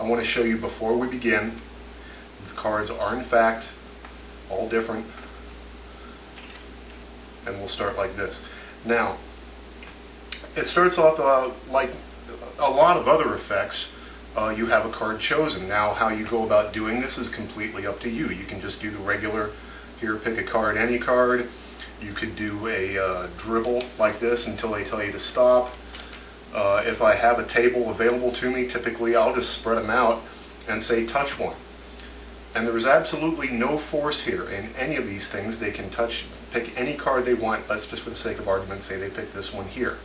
I want to show you before we begin, the cards are in fact all different, and we'll start like this. Now, it starts off like a lot of other effects. You have a card chosen. Now, how you go about doing this is completely up to you. You can just do the regular, here, pick a card, any card. You could do a dribble like this until they tell you to stop. If I have a table available to me, typically I'll just spread them out and say touch one. And there is absolutely no force here in any of these things. They can pick any card they want. Let's just, for the sake of argument, say they pick this one here.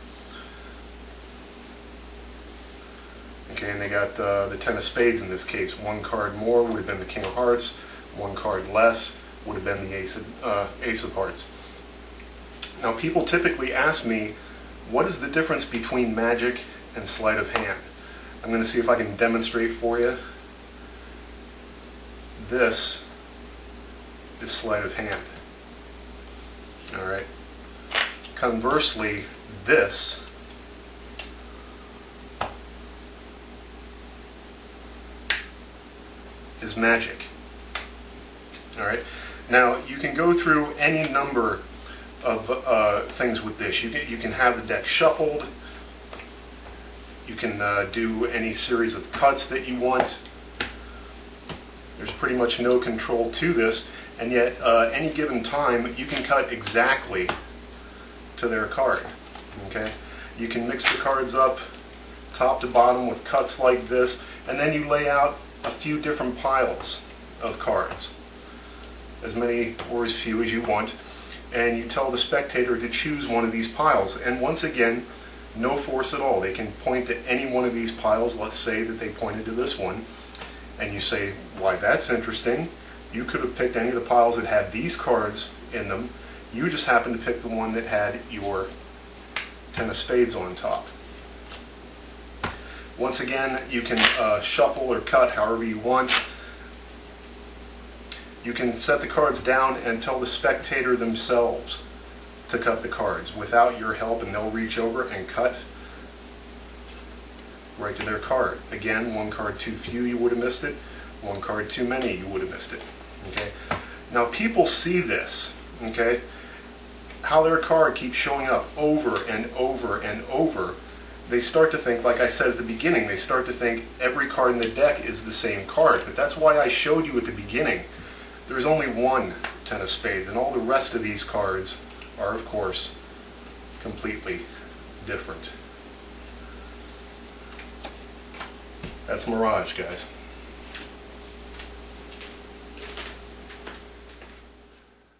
Okay, and they got the Ten of Spades in this case. One card more would have been the King of Hearts. One card less would have been the Ace of Hearts. Now, people typically ask me, what is the difference between magic and sleight of hand? I'm going to see if I can demonstrate for you. This is sleight of hand. Alright. Conversely, this is magic. Alright. Now, you can go through any number of things with this. You can have the deck shuffled. You can do any series of cuts that you want. There's pretty much no control to this, and yet any given time you can cut exactly to their card. Okay? You can mix the cards up top to bottom with cuts like this, and then you lay out a few different piles of cards, as many or as few as you want, and you tell the spectator to choose one of these piles. And once again, no force at all. They can point to any one of these piles. Let's say that they pointed to this one, and you say, why, that's interesting. You could have picked any of the piles that had these cards in them. You just happened to pick the one that had your Ten of Spades on top. Once again, you can shuffle or cut however you want. You can set the cards down and tell the spectator themselves to cut the cards without your help, and they'll reach over and cut right to their card. Again, one card too few, you would have missed it. One card too many, you would have missed it. Okay. Now, people see this, okay, how their card keeps showing up over and over and over. They start to think, like I said at the beginning, they start to think every card in the deck is the same card. But that's why I showed you at the beginning. There's only one Ten of Spades, and all the rest of these cards are, of course, completely different. That's Mirage, guys.